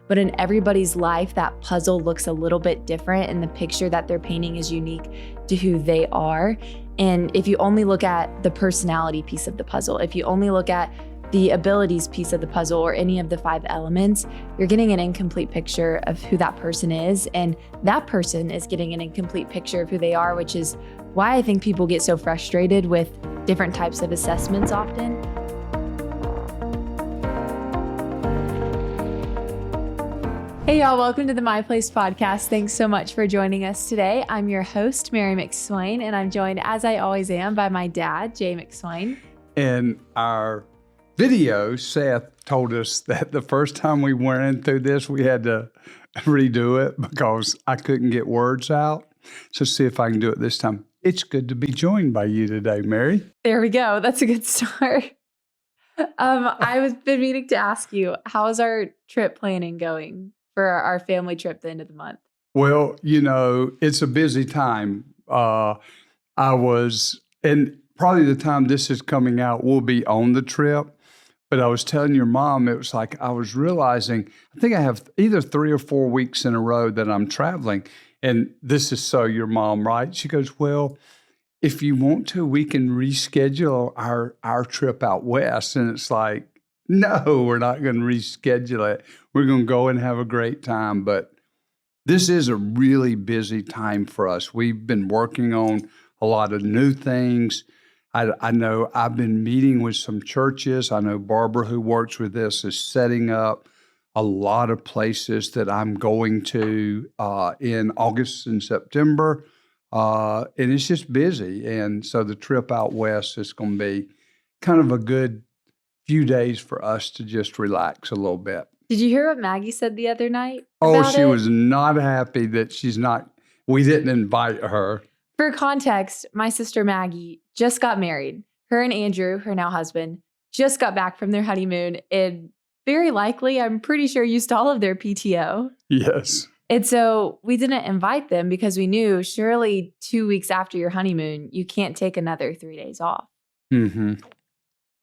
but in everybody's life, that puzzle looks a little bit different and the picture that they're painting is unique to who they are. And if you only look at the personality piece of the puzzle, if you only look at the abilities piece of the puzzle or any of the 5 elements, you're getting an incomplete picture of who that person is. And that person is getting an incomplete picture of who they are, which is why I think people get so frustrated with different types of assessments often. Hey y'all, welcome to the My Place podcast. Thanks so much for joining us today. I'm your host, Mary McSwain, and I'm joined, as I always am, by my dad, Jay McSwain. In our video, Seth told us that the first time we went in through this, we had to redo it because I couldn't get words out. So see if I can do it this time. It's good to be joined by you today, Mary. There we go. That's a good start. I was been meaning to ask you, how's our trip planning going for our family trip at the end of the month? Well, it's a busy time. And probably the time this is coming out, we'll be on the trip. But I was telling your mom, it was like I was realizing, I think I have either 3 or 4 weeks in a row that I'm traveling. And this is so your mom, right? She goes, well, if you want to, we can reschedule our trip out west. And it's like, no, we're not going to reschedule it. We're going to go and have a great time. But this is a really busy time for us. We've been working on a lot of new things. I know I've been meeting with some churches. I know Barbara, who works with this, is setting up a lot of places that I'm going to in August and September. And it's just busy. And so the trip out west is going to be kind of a good few days for us to just relax a little bit. Did you hear what Maggie said the other night? She was not happy that we didn't invite her. For context, my sister Maggie just got married. Her and Andrew, her now husband, just got back from their honeymoon and very likely, I'm pretty sure, used all of their PTO. Yes. And so we didn't invite them because we knew surely 2 weeks after your honeymoon, you can't take another 3 days off. Mm-hmm.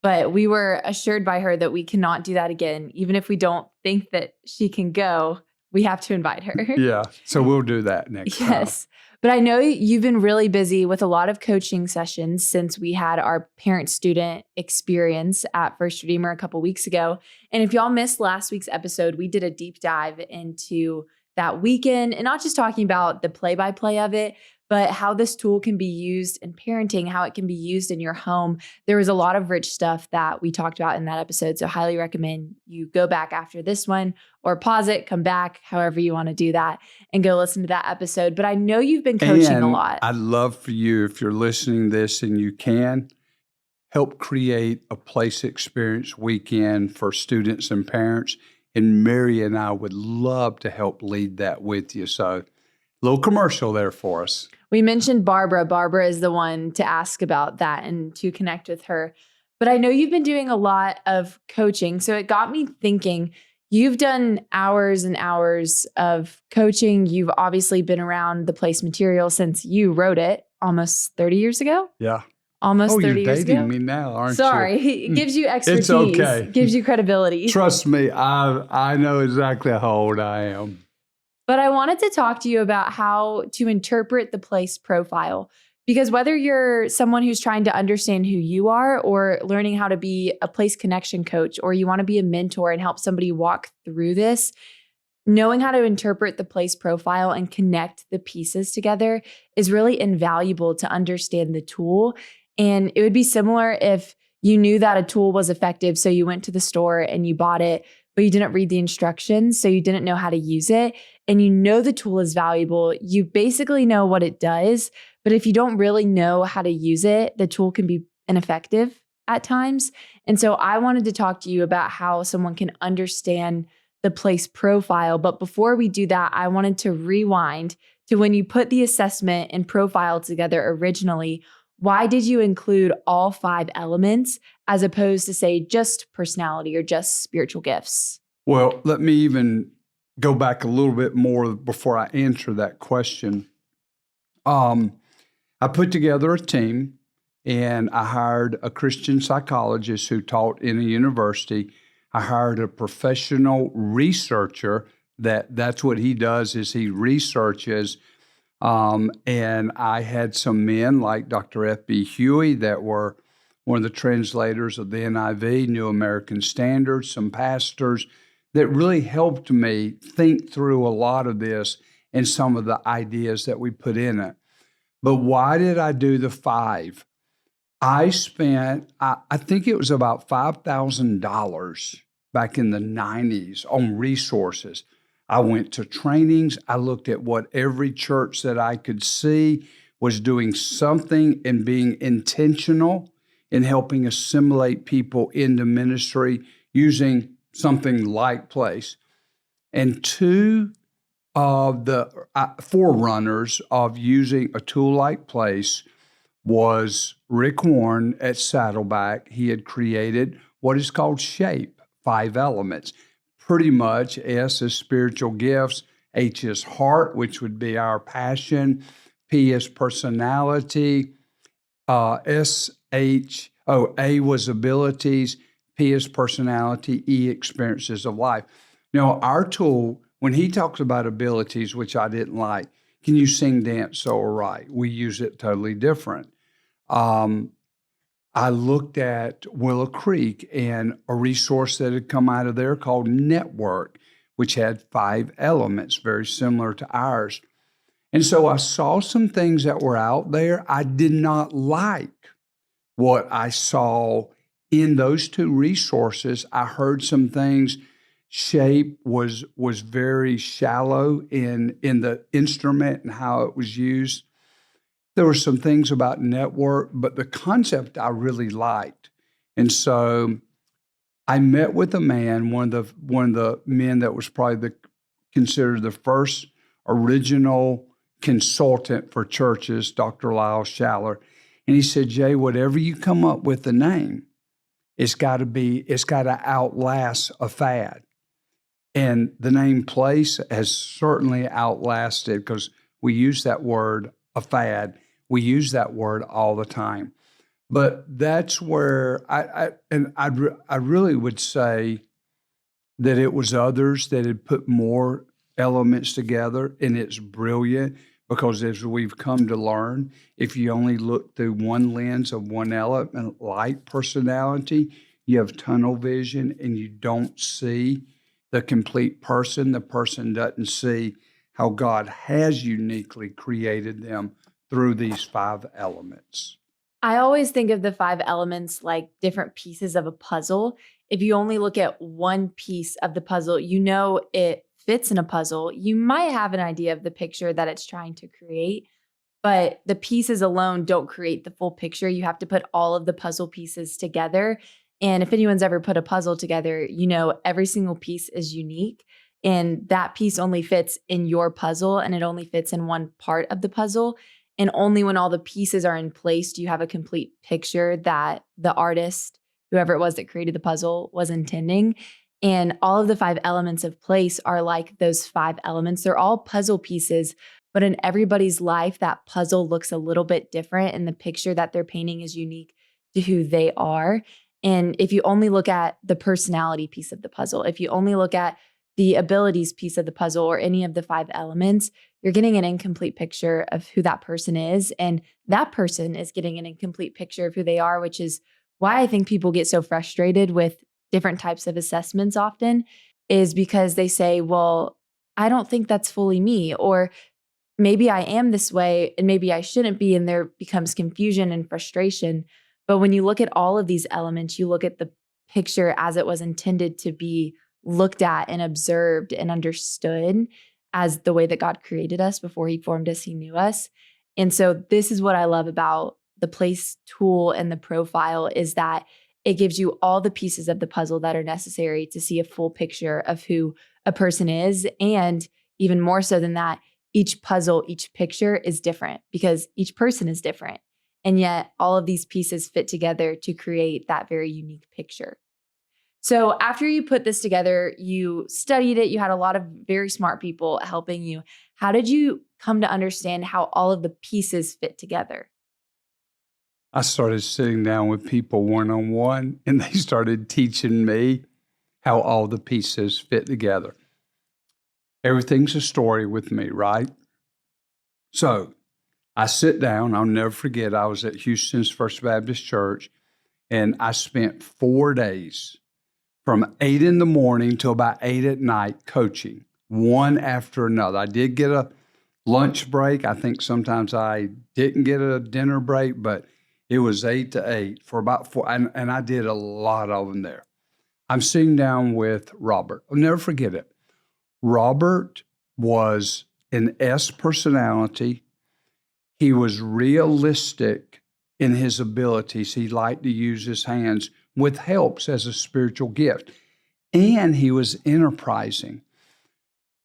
But we were assured by her that we cannot do that again. Even if we don't think that she can go, we have to invite her. Yeah. So we'll do that next time. Yes. But I know you've been really busy with a lot of coaching sessions since we had our parent-student experience at First Redeemer a couple weeks ago. And if y'all missed last week's episode, we did a deep dive into that weekend and not just talking about the play-by-play of it, but how this tool can be used in parenting, how it can be used in your home. There was a lot of rich stuff that we talked about in that episode. So highly recommend you go back after this one or pause it, come back, however you want to do that, and go listen to that episode. But I know you've been coaching a lot. I'd love for you, if you're listening to this and you can, help create a place experience weekend for students and parents. And Mary and I would love to help lead that with you. So little commercial there for us. We mentioned Barbara. Barbara is the one to ask about that and to connect with her. But I know you've been doing a lot of coaching. So it got me thinking, you've done hours and hours of coaching. You've obviously been around the place material since you wrote it almost 30 years ago. Yeah. Almost 30 years ago. You're dating me now, aren't you? Sorry. It gives you expertise. It's okay. Gives you credibility. Trust me, I know exactly how old I am. But I wanted to talk to you about how to interpret the place profile, because whether you're someone who's trying to understand who you are or learning how to be a place connection coach, or you want to be a mentor and help somebody walk through this, knowing how to interpret the place profile and connect the pieces together is really invaluable to understand the tool. And it would be similar if you knew that a tool was effective, so you went to the store and you bought it, but you didn't read the instructions, so you didn't know how to use it, and you know the tool is valuable. You basically know what it does, but if you don't really know how to use it, the tool can be ineffective at times. And so I wanted to talk to you about how someone can understand the place profile. But before we do that, I wanted to rewind to when you put the assessment and profile together originally. Why did you include all 5 elements as opposed to, say, just personality or just spiritual gifts? Well, let me even go back a little bit more before I answer that question. I put together a team and I hired a Christian psychologist who taught in a university I hired a professional researcher that's what he does is he researches. And I had some men like Dr. F.B. Huey that were one of the translators of the NIV, New American Standard, some pastors that really helped me think through a lot of this and some of the ideas that we put in it. But why did I do the 5? I spent, I think it was about $5,000 back in the 90s on resources. I went to trainings. I looked at what every church that I could see was doing something and being intentional in helping assimilate people into ministry using something like Place. And two of the forerunners of using a tool like Place was Rick Warren at Saddleback. He had created what is called SHAPE, 5 elements. Pretty much S is spiritual gifts, H is heart, which would be our passion, P is personality, A was abilities, P is personality, E experiences of life. Now, our tool, when he talks about abilities, which I didn't like, can you sing, dance, sew, or write? We use it totally different. I looked at Willow Creek and a resource that had come out of there called Network, which had 5 elements, very similar to ours. And so I saw some things that were out there. I did not like what I saw in those 2 resources. I heard some things. Shape was very shallow in the instrument and how it was used. There were some things about Network, but the concept I really liked. And so I met with a man, one of the men that was probably considered the first original consultant for churches, Dr. Lyle Schaller. And he said, Jay, whatever you come up with the name, it's got to outlast a fad. And the name Place has certainly outlasted, because we use that word, a fad. We use that word all the time. But that's where I really would say that it was others that had put more elements together, and it's brilliant because as we've come to learn, if you only look through one lens of one element, like personality, you have tunnel vision and you don't see the complete person. The person doesn't see how God has uniquely created them through these 5 elements. I always think of the 5 elements like different pieces of a puzzle. If you only look at one piece of the puzzle, you know it fits in a puzzle. You might have an idea of the picture that it's trying to create, but the pieces alone don't create the full picture. You have to put all of the puzzle pieces together. And if anyone's ever put a puzzle together, you know every single piece is unique. And that piece only fits in your puzzle, and it only fits in one part of the puzzle. And only when all the pieces are in place do you have a complete picture that the artist, whoever it was that created the puzzle, was intending. And all of the 5 elements of Place are like those 5 elements. They're all puzzle pieces, but in everybody's life, that puzzle looks a little bit different, and the picture that they're painting is unique to who they are. And if you only look at the personality piece of the puzzle, if you only look at the abilities piece of the puzzle or any of the 5 elements, you're getting an incomplete picture of who that person is. And that person is getting an incomplete picture of who they are, which is why I think people get so frustrated with different types of assessments often, is because they say, well, I don't think that's fully me, or maybe I am this way and maybe I shouldn't be. And there becomes confusion and frustration. But when you look at all of these elements, you look at the picture as it was intended to be looked at and observed and understood as the way that God created us before he formed us, he knew us. And so this is what I love about the Place tool and the profile, is that it gives you all the pieces of the puzzle that are necessary to see a full picture of who a person is. And even more so than that, each puzzle, each picture is different because each person is different. And yet all of these pieces fit together to create that very unique picture. So after you put this together, you studied it, you had a lot of very smart people helping you. How did you come to understand how all of the pieces fit together? I started sitting down with people one-on-one, and they started teaching me how all the pieces fit together. Everything's a story with me, right? So I sit down. I'll never forget, I was at Houston's First Baptist Church, and I spent 4 days from 8 in the morning till about 8 at night coaching, one after another. I did get a lunch break. I think sometimes I didn't get a dinner break, but it was 8 to 8 for about 4, and I did a lot of them there. I'm sitting down with Robert. I'll never forget it. Robert was an S personality. He was realistic in his abilities. He liked to use his hands with helps as a spiritual gift. And he was enterprising.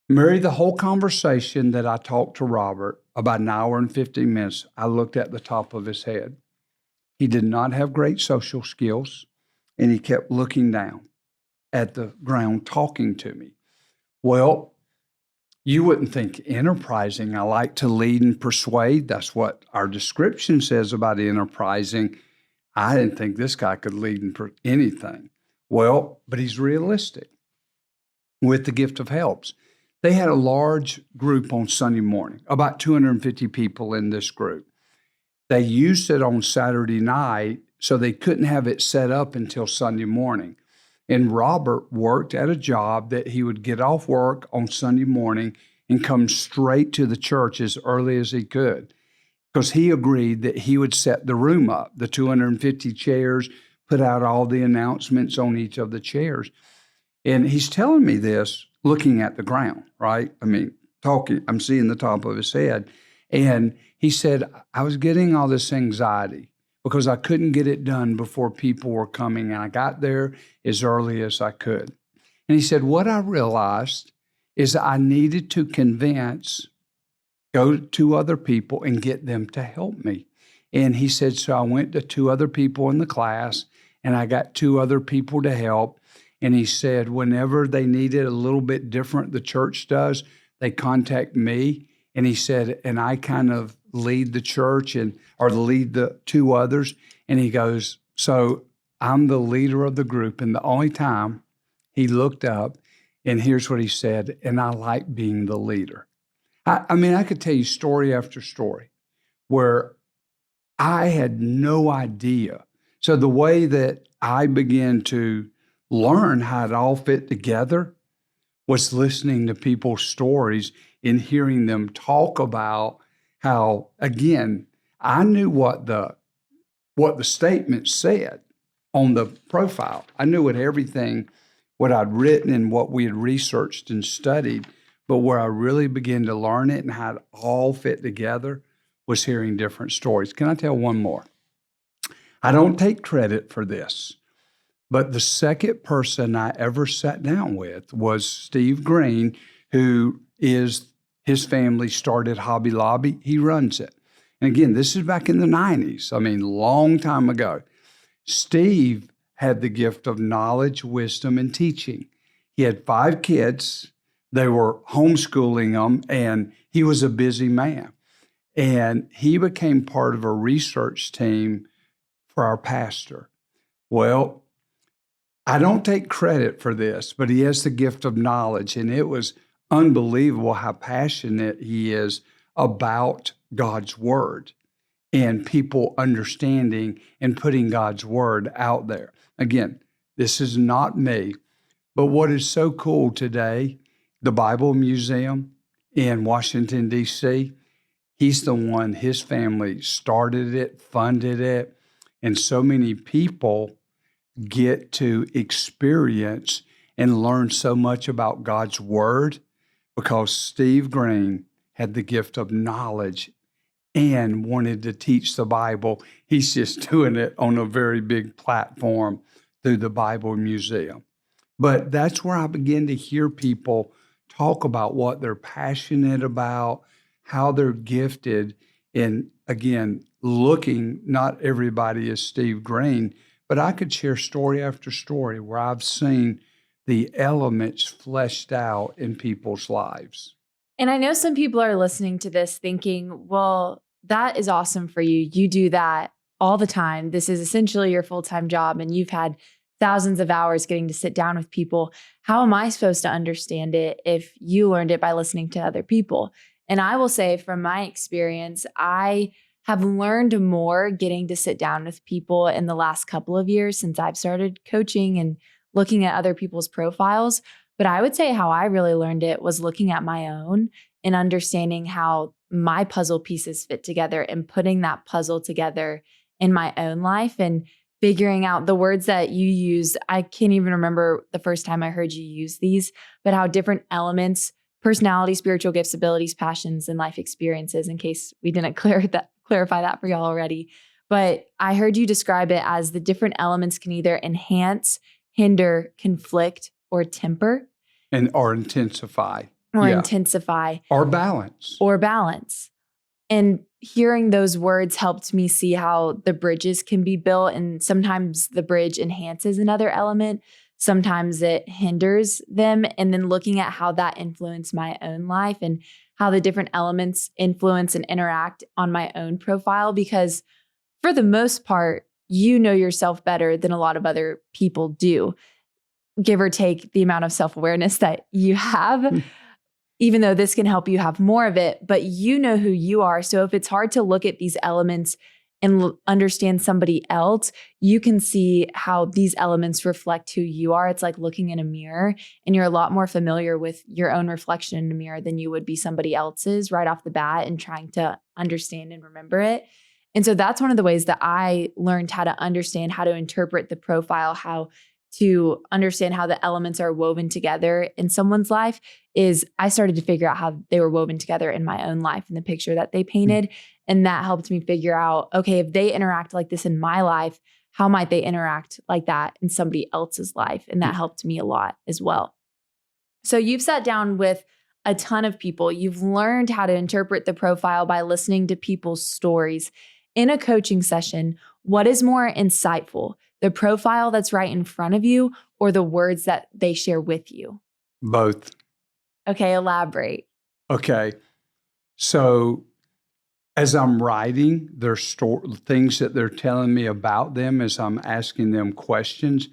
Mary, the whole conversation that I talked to Robert, about an hour and 15 minutes, I looked at the top of his head. He did not have great social skills, and he kept looking down at the ground talking to me. Well, you wouldn't think enterprising. I like to lead and persuade. That's what our description says about enterprising. I didn't think this guy could lead in anything. Well, but he's realistic with the gift of helps. They had a large group on Sunday morning, about 250 people in this group. They used it on Saturday night, so they couldn't have it set up until Sunday morning. And Robert worked at a job that he would get off work on Sunday morning and come straight to the church as early as he could, because he agreed that he would set the room up, the 250 chairs, put out all the announcements on each of the chairs. And he's telling me this looking at the ground, right? I mean, talking, I'm seeing the top of his head. And he said, I was getting all this anxiety because I couldn't get it done before people were coming, and I got there as early as I could. And he said, what I realized is that I needed to go to other people and get them to help me. And he said, so I went to 2 other people in the class, and I got 2 other people to help. And he said, whenever they needed a little bit different, the church does, they contact me. And he said, and I kind of lead the church or lead the 2 others. And he goes, so I'm the leader of the group. And the only time he looked up, and here's what he said, and I like being the leader. I mean, I could tell you story after story where I had no idea. So the way that I began to learn how it all fit together was listening to people's stories and hearing them talk about how, again, I knew what the statement said on the profile. I knew what I'd written and what we had researched and studied, but where I really began to learn it and how it all fit together was hearing different stories. Can I tell one more? I don't take credit for this, but the second person I ever sat down with was Steve Green, who is, his family started Hobby Lobby. He runs it. And again, this is back in the 90s. I mean, long time ago. Steve had the gift of knowledge, wisdom, and teaching. He had 5 kids. They were homeschooling them, and he was a busy man. And he became part of a research team for our pastor. Well, I don't take credit for this, but he has the gift of knowledge, and it was unbelievable how passionate he is about God's word and people understanding and putting God's word out there. Again, this is not me, but what is so cool today, the Bible Museum in Washington, D.C., he's the one, his family started it, funded it, and so many people get to experience and learn so much about God's word because Steve Green had the gift of knowledge and wanted to teach the Bible. He's just doing it on a very big platform through the Bible Museum. But that's where I begin to hear people talk about what they're passionate about, how they're gifted, and again, looking, not everybody is Steve Green, but I could share story after story where I've seen the elements fleshed out in people's lives. And I know some people are listening to this thinking, well, that is awesome for you. You do that all the time. This is essentially your full-time job, and you've had thousands of hours getting to sit down with people. How am I supposed to understand it if you learned it by listening to other people? And I will say from my experience, I have learned more getting to sit down with people in the last couple of years since I've started coaching and looking at other people's profiles. But I would say how I really learned it was looking at my own and understanding how my puzzle pieces fit together and putting that puzzle together in my own life and figuring out the words that you used. I can't even remember the first time I heard you use these, but how different elements, personality, spiritual gifts, abilities, passions, and life experiences, in case we didn't clarify that for y'all already. But I heard you describe it as the different elements can either enhance, hinder, conflict, or temper. Or intensify. Or intensify. Or balance. Or balance. And hearing those words helped me see how the bridges can be built. And sometimes the bridge enhances another element. Sometimes it hinders them. And then looking at how that influenced my own life and how the different elements influence and interact on my own profile. Because for the most part, you know yourself better than a lot of other people do, give or take the amount of self-awareness that you have. Even though this can help you have more of it, but you know who you are. So if it's hard to look at these elements and understand somebody else, you can see how these elements reflect who you are. It's like looking in a mirror, and you're a lot more familiar with your own reflection in a mirror than you would be somebody else's right off the bat and trying to understand and remember it. And so that's one of the ways that I learned how to understand, how to interpret the profile, how to understand how the elements are woven together in someone's life is I started to figure out how they were woven together in my own life and the picture that they painted. And that helped me figure out, okay, if they interact like this in my life, how might they interact like that in somebody else's life? And that helped me a lot as well. So you've sat down with a ton of people. You've learned how to interpret the profile by listening to people's stories. In a coaching session, what is more insightful? The profile that's right in front of you or the words that they share with you? Both. Okay, elaborate. Okay. So as I'm writing their things that they're telling me about them, as I'm asking them questions,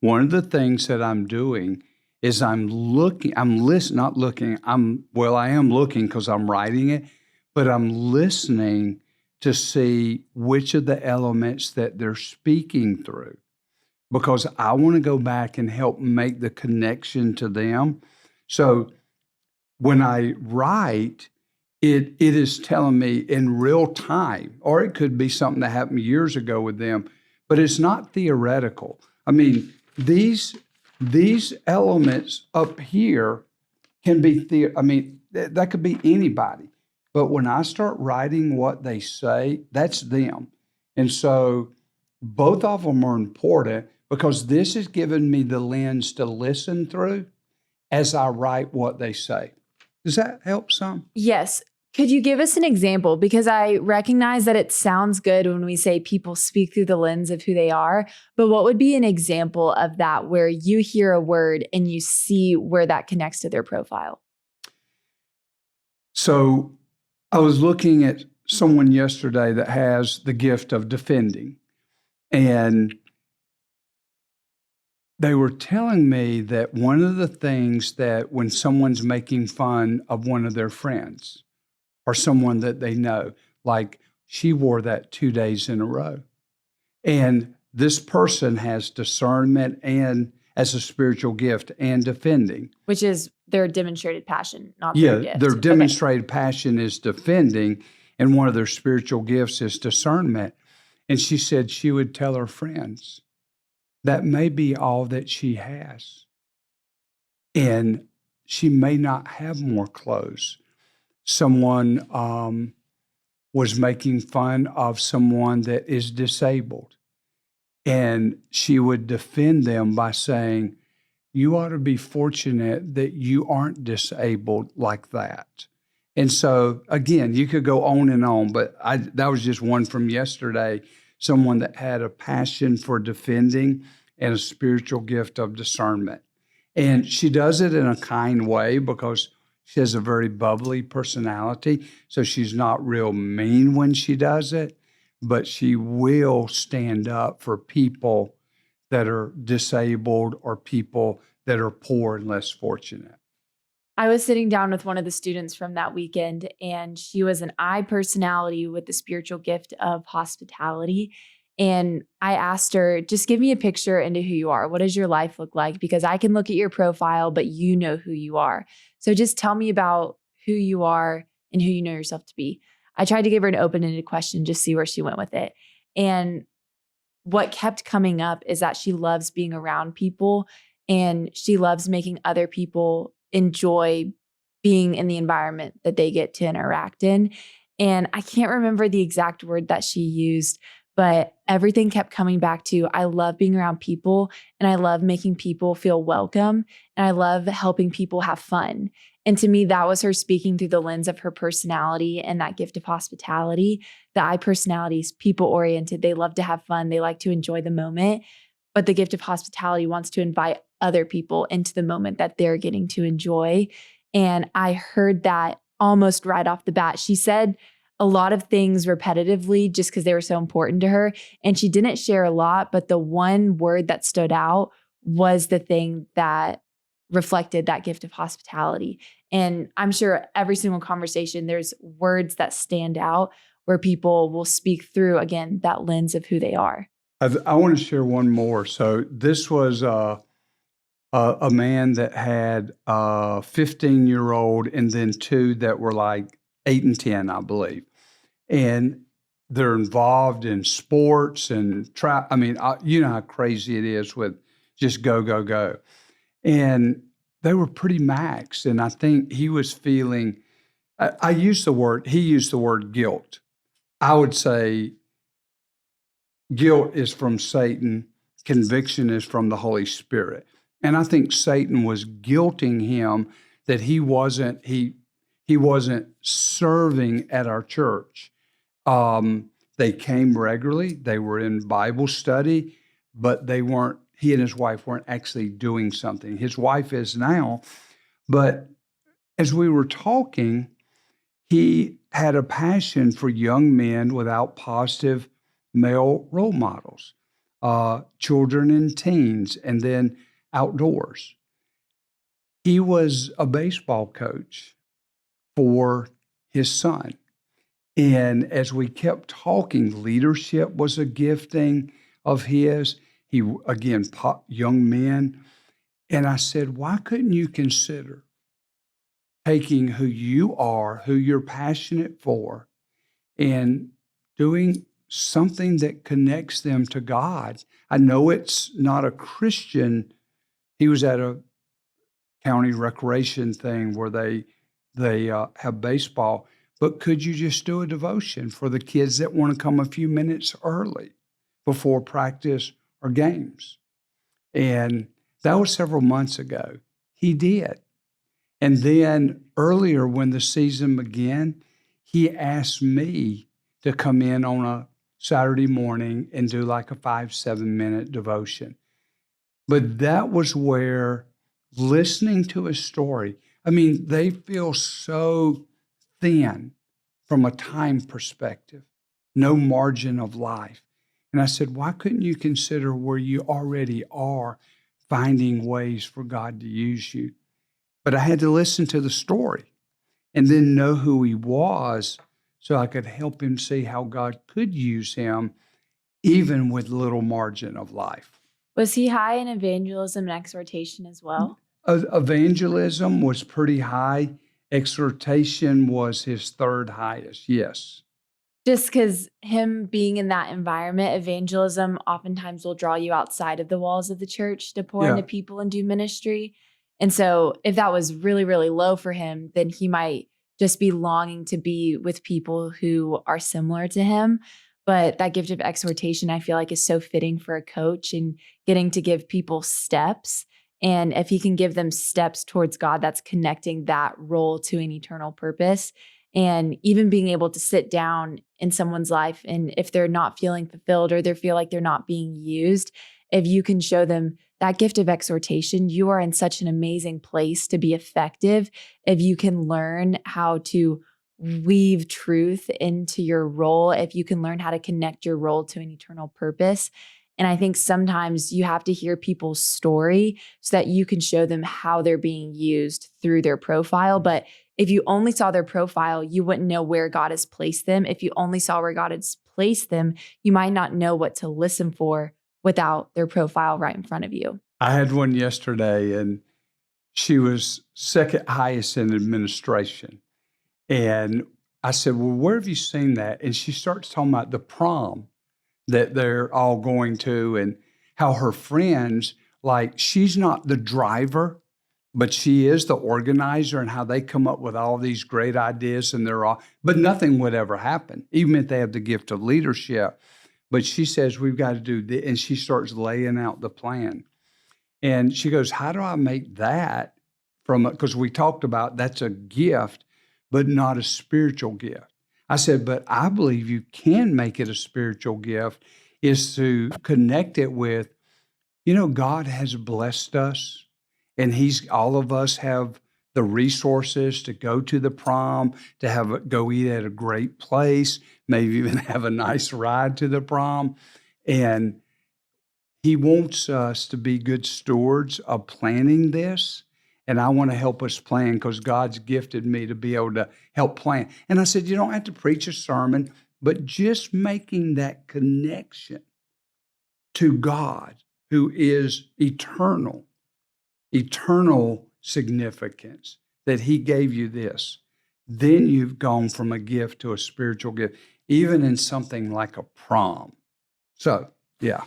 one of the things that I'm doing is I am looking because I'm writing it, but I'm listening to see which of the elements that they're speaking through, because I want to go back and help make the connection to them. So when I write, it is telling me in real time, or it could be something that happened years ago with them, but it's not theoretical. I mean, these elements up here can be, that could be anybody. But when I start writing what they say, that's them. And so both of them are important because this is giving me the lens to listen through as I write what they say. Does that help some? Yes. Could you give us an example? Because I recognize that it sounds good when we say people speak through the lens of who they are, but what would be an example of that where you hear a word and you see where that connects to their profile? So I was looking at someone yesterday that has the gift of defending, and they were telling me that one of the things that when someone's making fun of one of their friends or someone that they know, like she wore that 2 days in a row, and this person has discernment and as a spiritual gift and defending. Which is their demonstrated passion, not their gift. Their demonstrated passion is defending, and one of their spiritual gifts is discernment. And she said she would tell her friends that may be all that she has. And she may not have more clothes. Someone was making fun of someone that is disabled. And she would defend them by saying, you ought to be fortunate that you aren't disabled like that. And so, again, you could go on and on, but that was just one from yesterday, someone that had a passion for defending and a spiritual gift of discernment. And she does it in a kind way because she has a very bubbly personality, so she's not real mean when she does it, but she will stand up for people that are disabled or people that are poor and less fortunate. I was sitting down with one of the students from that weekend, and she was an I personality with the spiritual gift of hospitality. And I asked her, just give me a picture into who you are. What does your life look like? Because I can look at your profile, but you know who you are. So just tell me about who you are and who you know yourself to be. I tried to give her an open ended question, just see where she went with it. And what kept coming up is that she loves being around people and she loves making other people enjoy being in the environment that they get to interact in. And I can't remember the exact word that she used, but everything kept coming back to I love being around people and I love making people feel welcome and I love helping people have fun. And to me, that was her speaking through the lens of her personality and that gift of hospitality. The I personality is people oriented. They love to have fun. They like to enjoy the moment. But the gift of hospitality wants to invite other people into the moment that they're getting to enjoy. And I heard that almost right off the bat. She said a lot of things repetitively just because they were so important to her. And she didn't share a lot, but the one word that stood out was the thing that reflected that gift of hospitality. And I'm sure every single conversation, there's words that stand out where people will speak through, again, that lens of who they are. I want to share one more. So this was a man that had a 15-year-old and then two that were like 8 and 10, I believe. And they're involved in sports and you know how crazy it is with just go, go, go. And they were pretty maxed. And I think he was feeling, he used the word guilt. I would say guilt is from Satan, conviction is from the Holy Spirit. And I think Satan was guilting him that he wasn't serving at our church. They came regularly, they were in Bible study, but he and his wife weren't actually doing something. His wife is now, but as we were talking, he had a passion for young men without positive male role models, children and teens, and then outdoors. He was a baseball coach for his son. And as we kept talking, leadership was a gifting of his. He, again, young men. And I said, why couldn't you consider taking who you are, who you're passionate for, and doing something that connects them to God? I know it's not a Christian. He was at a county recreation thing where they have baseball, but could you just do a devotion for the kids that want to come a few minutes early before practice or games? And that was several months ago. He did. And then earlier when the season began, he asked me to come in on a Saturday morning and do like a 5-7 minute devotion. But that was where listening to his story, they feel so thin from a time perspective, no margin of life. And I said, why couldn't you consider where you already are finding ways for God to use you? But I had to listen to the story and then know who he was so I could help him see how God could use him even with little margin of life. Was he high in evangelism and exhortation as well? Evangelism was pretty high. Exhortation was his third highest, yes. Just because him being in that environment, evangelism oftentimes will draw you outside of the walls of the church to pour into people and do ministry. And so if that was really, really low for him, then he might just be longing to be with people who are similar to him. But that gift of exhortation, I feel like, is so fitting for a coach and getting to give people steps. And if he can give them steps towards God, that's connecting that role to an eternal purpose. And even being able to sit down in someone's life, and if they're not feeling fulfilled or they feel like they're not being used, if you can show them that gift of exhortation, you are in such an amazing place to be effective. If you can learn how to weave truth into your role, if you can learn how to connect your role to an eternal purpose. And I think sometimes you have to hear people's story so that you can show them how they're being used through their profile. But if you only saw their profile, you wouldn't know where God has placed them. If you only saw where God has placed them, you might not know what to listen for without their profile right in front of you. I had one yesterday, and she was second highest in administration. And I said, well, where have you seen that? And she starts talking about the prom that they're all going to and how her friends, like, she's not the driver, but she is the organizer, and how they come up with all these great ideas, and but nothing would ever happen, even if they have the gift of leadership. But she says, we've got to do this. And she starts laying out the plan. And she goes, how do I make that because we talked about that's a gift, but not a spiritual gift. I said, but I believe you can make it a spiritual gift, is to connect it with, God has blessed us, and all of us have the resources to go to the prom, to go eat at a great place, maybe even have a nice ride to the prom. And He wants us to be good stewards of planning this. And I want to help us plan because God's gifted me to be able to help plan. And I said, you don't have to preach a sermon, but just making that connection to God, who is eternal significance, that He gave you this. Then you've gone from a gift to a spiritual gift, even in something like a prom. So, yeah.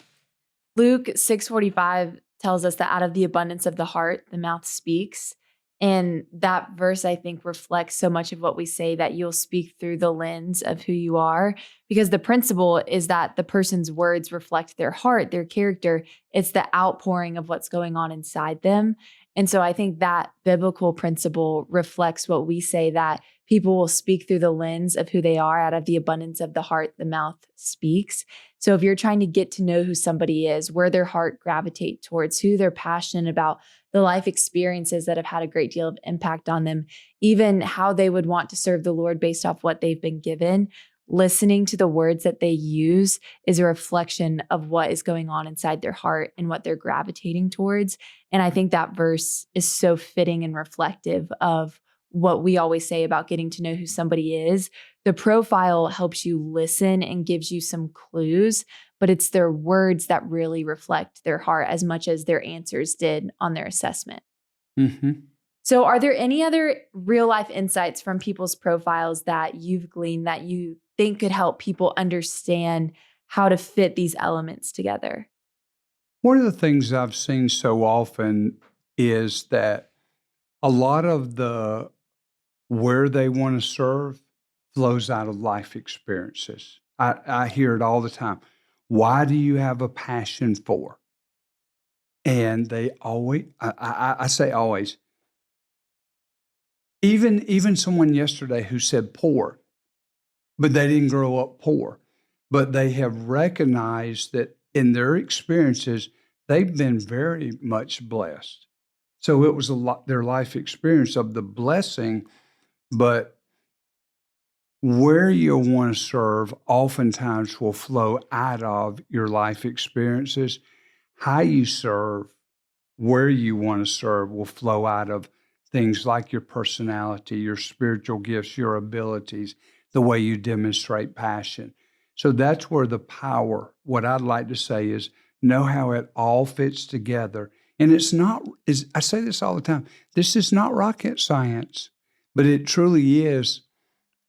Luke 6:45 tells us that out of the abundance of the heart, the mouth speaks. And that verse, I think, reflects so much of what we say, that you'll speak through the lens of who you are, because the principle is that the person's words reflect their heart, their character. It's the outpouring of what's going on inside them. And so I think that biblical principle reflects what we say, that people will speak through the lens of who they are. Out of the abundance of the heart, the mouth speaks. So if you're trying to get to know who somebody is, where their heart gravitates towards, who they're passionate about, the life experiences that have had a great deal of impact on them, even how they would want to serve the Lord based off what they've been given, listening to the words that they use is a reflection of what is going on inside their heart and what they're gravitating towards. And I think that verse is so fitting and reflective of what we always say about getting to know who somebody is. The profile helps you listen and gives you some clues, but it's their words that really reflect their heart as much as their answers did on their assessment. Mm-hmm. So are there any other real life insights from people's profiles that you've gleaned that you think could help people understand how to fit these elements together? One of the things I've seen so often is that a lot of the where they want to serve flows out of life experiences. I hear it all the time. Why do you have a passion for? And they always, I say always, even someone yesterday who said poor, but they didn't grow up poor, but they have recognized that in their experiences, they've been very much blessed. So it was their life experience of the blessing, but where you want to serve oftentimes will flow out of your life experiences. How you serve, where you want to serve will flow out of things like your personality, your spiritual gifts, your abilities, the way you demonstrate passion. So that's where the power, what I'd like to say is, know how it all fits together. And I say this all the time, this is not rocket science, but it truly is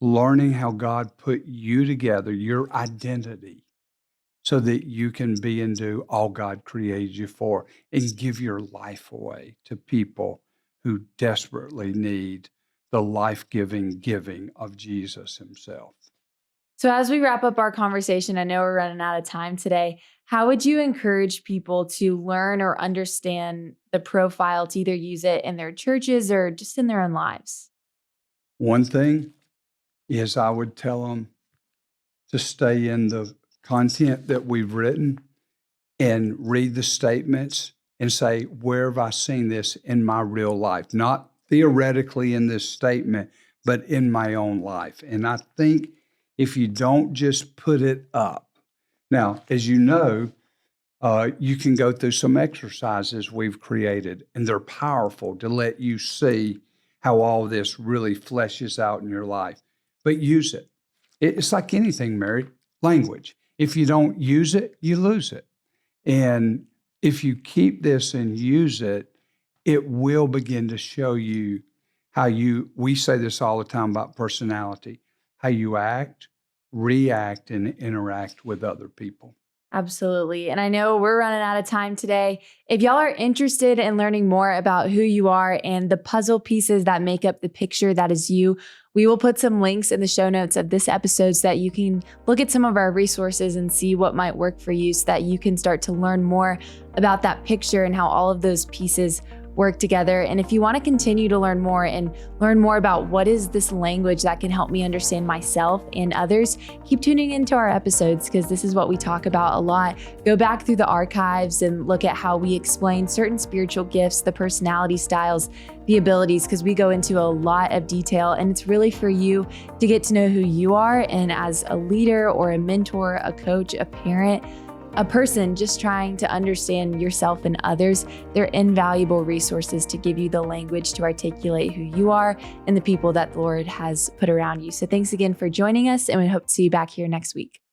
learning how God put you together, your identity, so that you can be and do all God created you for and give your life away to people who desperately need the life-giving giving of Jesus himself. So as we wrap up our conversation, I know we're running out of time today. How would you encourage people to learn or understand the profile, to either use it in their churches or just in their own lives? One thing is I would tell them to stay in the content that we've written and read the statements and say, where have I seen this in my real life? Not theoretically in this statement, but in my own life. And I think if you don't just put it up. Now, as you know, You can go through some exercises we've created, and they're powerful to let you see how all this really fleshes out in your life. But use it. It's like anything, Mary, language. If you don't use it, you lose it. And if you keep this and use it, it will begin to show you how we say this all the time about personality, how you act, react, and interact with other people. Absolutely. And I know we're running out of time today. If y'all are interested in learning more about who you are and the puzzle pieces that make up the picture that is you, we will put some links in the show notes of this episode so that you can look at some of our resources and see what might work for you so that you can start to learn more about that picture and how all of those pieces work together. And if you want to continue to learn more about what is this language that can help me understand myself and others, keep tuning into our episodes because this is what we talk about a lot. Go back through the archives and look at how we explain certain spiritual gifts, the personality styles, the abilities, because we go into a lot of detail, and it's really for you to get to know who you are. And as a leader or a mentor, a coach, a parent, a person just trying to understand yourself and others, they're invaluable resources to give you the language to articulate who you are and the people that the Lord has put around you. So thanks again for joining us, and we hope to see you back here next week.